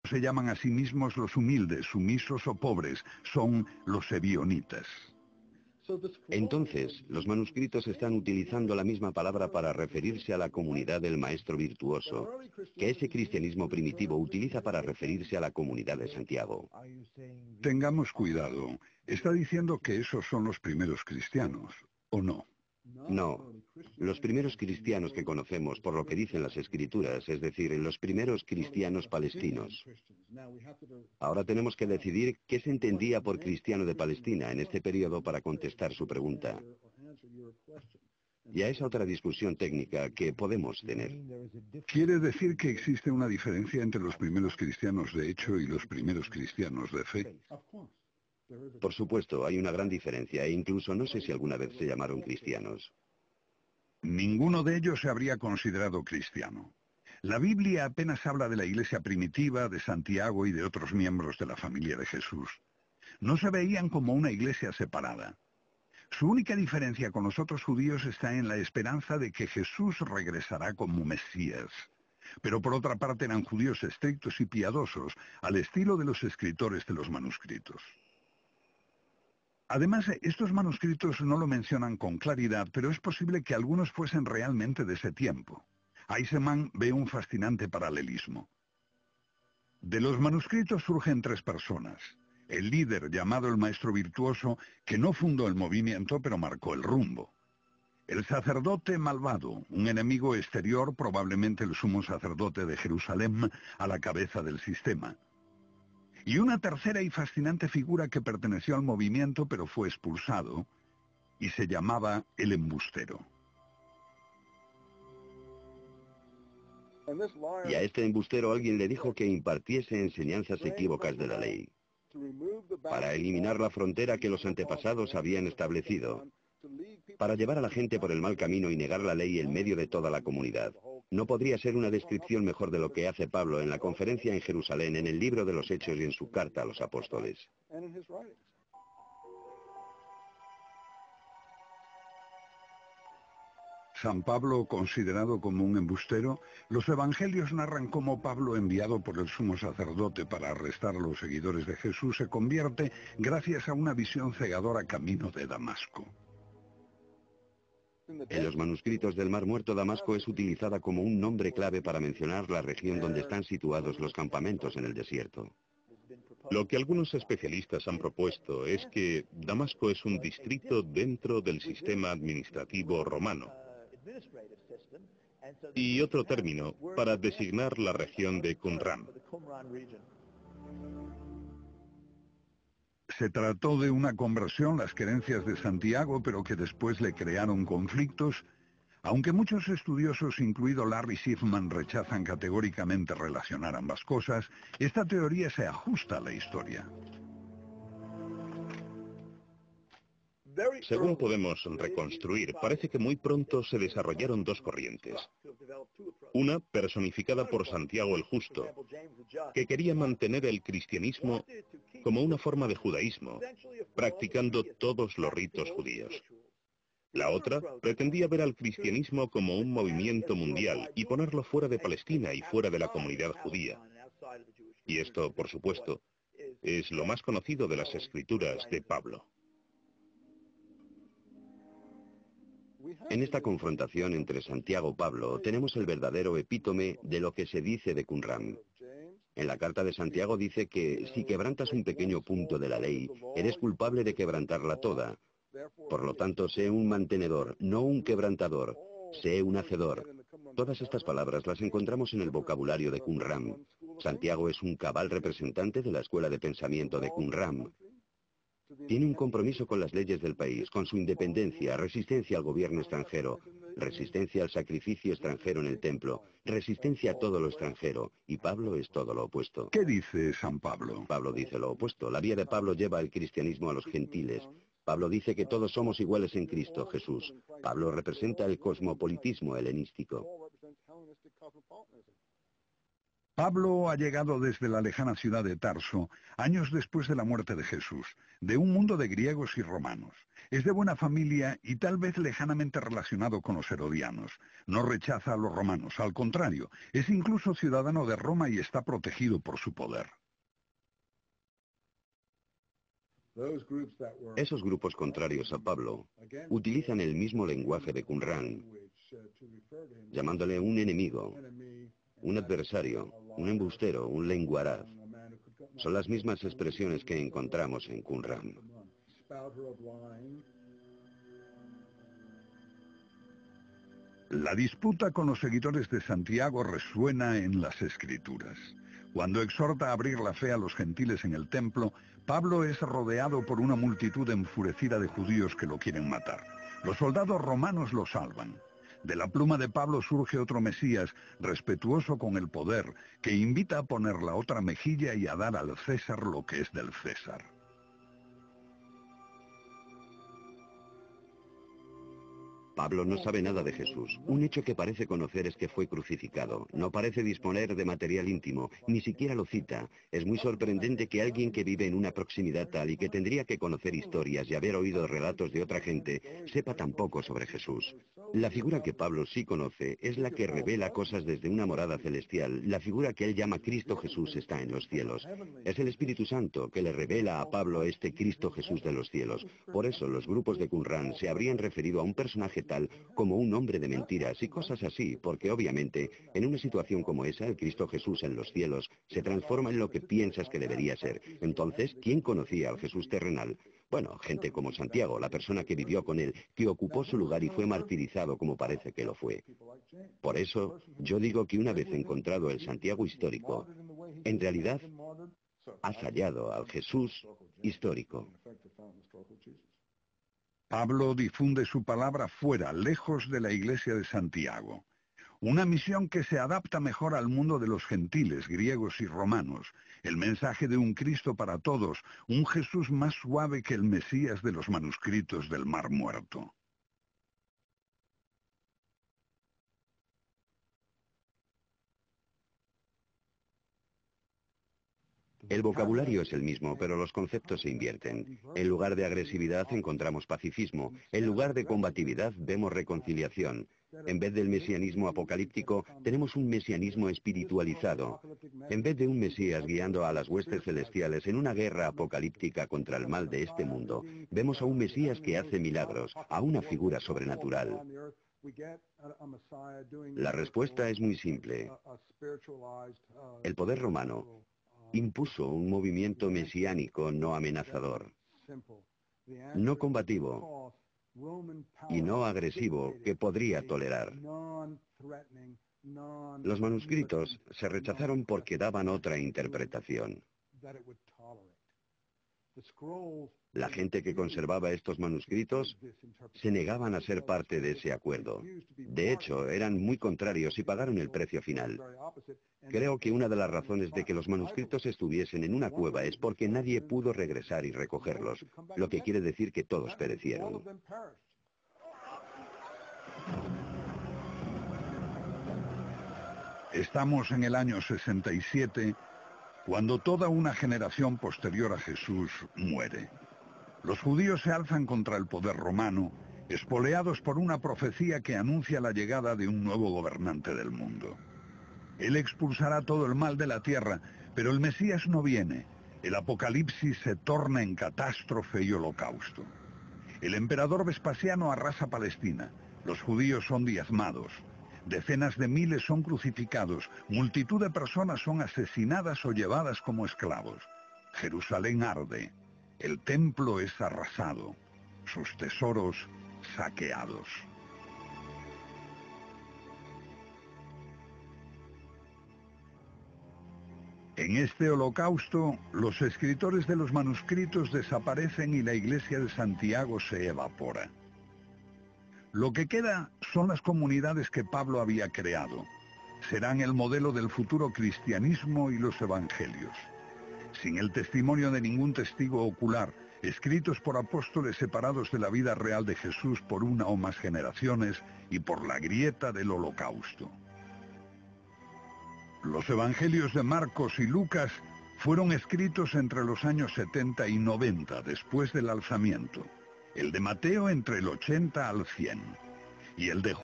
se llaman a sí mismos los humildes, sumisos o pobres, son los ebionitas. Entonces, los manuscritos están utilizando la misma palabra para referirse a la comunidad del maestro virtuoso, que ese cristianismo primitivo utiliza para referirse a la comunidad de Santiago. Tengamos cuidado. ¿Está diciendo que esos son los primeros cristianos, o no? No, los primeros cristianos que conocemos, por lo que dicen las Escrituras, es decir, los primeros cristianos palestinos. Ahora tenemos que decidir qué se entendía por cristiano de Palestina en este periodo para contestar su pregunta. Ya es otra discusión técnica que podemos tener. ¿Quiere decir que existe una diferencia entre los primeros cristianos de hecho y los primeros cristianos de fe? Por supuesto, hay una gran diferencia e incluso no sé si alguna vez se llamaron cristianos. Ninguno de ellos se habría considerado cristiano. La Biblia apenas habla de la iglesia primitiva, de Santiago y de otros miembros de la familia de Jesús. No se veían como una iglesia separada. Su única diferencia con los otros judíos está en la esperanza de que Jesús regresará como Mesías. Pero por otra parte eran judíos estrictos y piadosos, al estilo de los escritores de los manuscritos. Además, estos manuscritos no lo mencionan con claridad, pero es posible que algunos fuesen realmente de ese tiempo. Eisenman ve un fascinante paralelismo. De los manuscritos surgen tres personas. El líder, llamado el maestro virtuoso, que no fundó el movimiento, pero marcó el rumbo. El sacerdote malvado, un enemigo exterior, probablemente el sumo sacerdote de Jerusalén, a la cabeza del sistema. Y una tercera y fascinante figura que perteneció al movimiento pero fue expulsado y se llamaba el embustero. Y a este embustero alguien le dijo que impartiese enseñanzas equívocas de la ley, para eliminar la frontera que los antepasados habían establecido, para llevar a la gente por el mal camino y negar la ley en medio de toda la comunidad. No podría ser una descripción mejor de lo que hace Pablo en la conferencia en Jerusalén, en el libro de los Hechos y en su carta a los apóstoles. San Pablo, considerado como un embustero, los evangelios narran cómo Pablo, enviado por el sumo sacerdote para arrestar a los seguidores de Jesús, se convierte gracias a una visión cegadora camino de Damasco. En los manuscritos del Mar Muerto, Damasco es utilizada como un nombre clave para mencionar la región donde están situados los campamentos en el desierto. Lo que algunos especialistas han propuesto es que Damasco es un distrito dentro del sistema administrativo romano y otro término para designar la región de Qumran. Se trató de una conversión, las creencias de Santiago, pero que después le crearon conflictos, aunque muchos estudiosos, incluido Larry Schiffman, rechazan categóricamente relacionar ambas cosas. Esta teoría se ajusta a la historia. Según podemos reconstruir, parece que muy pronto se desarrollaron dos corrientes. Una, personificada por Santiago el Justo, que quería mantener el cristianismo como una forma de judaísmo, practicando todos los ritos judíos. La otra pretendía ver al cristianismo como un movimiento mundial y ponerlo fuera de Palestina y fuera de la comunidad judía. Y esto, por supuesto, es lo más conocido de las escrituras de Pablo. En esta confrontación entre Santiago y Pablo tenemos el verdadero epítome de lo que se dice de Qumran. En la carta de Santiago dice que si quebrantas un pequeño punto de la ley, eres culpable de quebrantarla toda. Por lo tanto, sé un mantenedor, no un quebrantador. Sé un hacedor. Todas estas palabras las encontramos en el vocabulario de Qumran. Santiago es un cabal representante de la escuela de pensamiento de Qumran. Tiene un compromiso con las leyes del país, con su independencia, resistencia al gobierno extranjero, resistencia al sacrificio extranjero en el templo, resistencia a todo lo extranjero, y Pablo es todo lo opuesto. ¿Qué dice San Pablo? Pablo dice lo opuesto. La vía de Pablo lleva el cristianismo a los gentiles. Pablo dice que todos somos iguales en Cristo Jesús. Pablo representa el cosmopolitismo helenístico. Pablo ha llegado desde la lejana ciudad de Tarso, años después de la muerte de Jesús, de un mundo de griegos y romanos. Es de buena familia y tal vez lejanamente relacionado con los herodianos. No rechaza a los romanos, al contrario, es incluso ciudadano de Roma y está protegido por su poder. Esos grupos contrarios a Pablo utilizan el mismo lenguaje de Qumran, llamándole un enemigo, un adversario, un embustero, un lenguaraz. Son las mismas expresiones que encontramos en Qumran. La disputa con los seguidores de Santiago resuena en las Escrituras. Cuando exhorta a abrir la fe a los gentiles en el templo, Pablo es rodeado por una multitud enfurecida de judíos que lo quieren matar. Los soldados romanos lo salvan. De la pluma de Pablo surge otro Mesías, respetuoso con el poder, que invita a poner la otra mejilla y a dar al César lo que es del César. Pablo no sabe nada de Jesús. Un hecho que parece conocer es que fue crucificado. No parece disponer de material íntimo, ni siquiera lo cita. Es muy sorprendente que alguien que vive en una proximidad tal y que tendría que conocer historias y haber oído relatos de otra gente, sepa tan poco sobre Jesús. La figura que Pablo sí conoce es la que revela cosas desde una morada celestial. La figura que él llama Cristo Jesús está en los cielos. Es el Espíritu Santo que le revela a Pablo este Cristo Jesús de los cielos. Por eso los grupos de Qumran se habrían referido a un personaje tal como un hombre de mentiras y cosas así, porque obviamente en una situación como esa el Cristo Jesús en los cielos se transforma en lo que piensas que debería ser. Entonces, ¿quién conocía al Jesús terrenal? Bueno, gente como Santiago, la persona que vivió con él, que ocupó su lugar y fue martirizado como parece que lo fue. Por eso, yo digo que una vez encontrado el Santiago histórico, en realidad has hallado al Jesús histórico. Pablo difunde su palabra fuera, lejos de la iglesia de Santiago. Una misión que se adapta mejor al mundo de los gentiles, griegos y romanos. El mensaje de un Cristo para todos, un Jesús más suave que el Mesías de los manuscritos del Mar Muerto. El vocabulario es el mismo, pero los conceptos se invierten. En lugar de agresividad encontramos pacifismo. En lugar de combatividad vemos reconciliación. En vez del mesianismo apocalíptico, tenemos un mesianismo espiritualizado. En vez de un Mesías guiando a las huestes celestiales en una guerra apocalíptica contra el mal de este mundo, vemos a un Mesías que hace milagros, a una figura sobrenatural. La respuesta es muy simple. El poder romano impuso un movimiento mesiánico no amenazador, no combativo y no agresivo que podría tolerar. Los manuscritos se rechazaron porque daban otra interpretación. La gente que conservaba estos manuscritos se negaban a ser parte de ese acuerdo. De hecho, eran muy contrarios y pagaron el precio final. Creo que una de las razones de que los manuscritos estuviesen en una cueva es porque nadie pudo regresar y recogerlos, lo que quiere decir que todos perecieron. Estamos en el año 67, cuando toda una generación posterior a Jesús muere. Los judíos se alzan contra el poder romano, espoleados por una profecía que anuncia la llegada de un nuevo gobernante del mundo. Él expulsará todo el mal de la tierra, pero el Mesías no viene. El Apocalipsis se torna en catástrofe y holocausto. El emperador Vespasiano arrasa Palestina. Los judíos son diezmados. Decenas de miles son crucificados. Multitud de personas son asesinadas o llevadas como esclavos. Jerusalén arde. El templo es arrasado. Sus tesoros saqueados. En este holocausto, los escritores de los manuscritos desaparecen y la iglesia de Santiago se evapora. Lo que queda son las comunidades que Pablo había creado. Serán el modelo del futuro cristianismo y los evangelios. Sin el testimonio de ningún testigo ocular, escritos por apóstoles separados de la vida real de Jesús por una o más generaciones y por la grieta del holocausto. Los evangelios de Marcos y Lucas fueron escritos entre los años 70 y 90 después del alzamiento. El de Mateo entre el 80 al 100. Y el de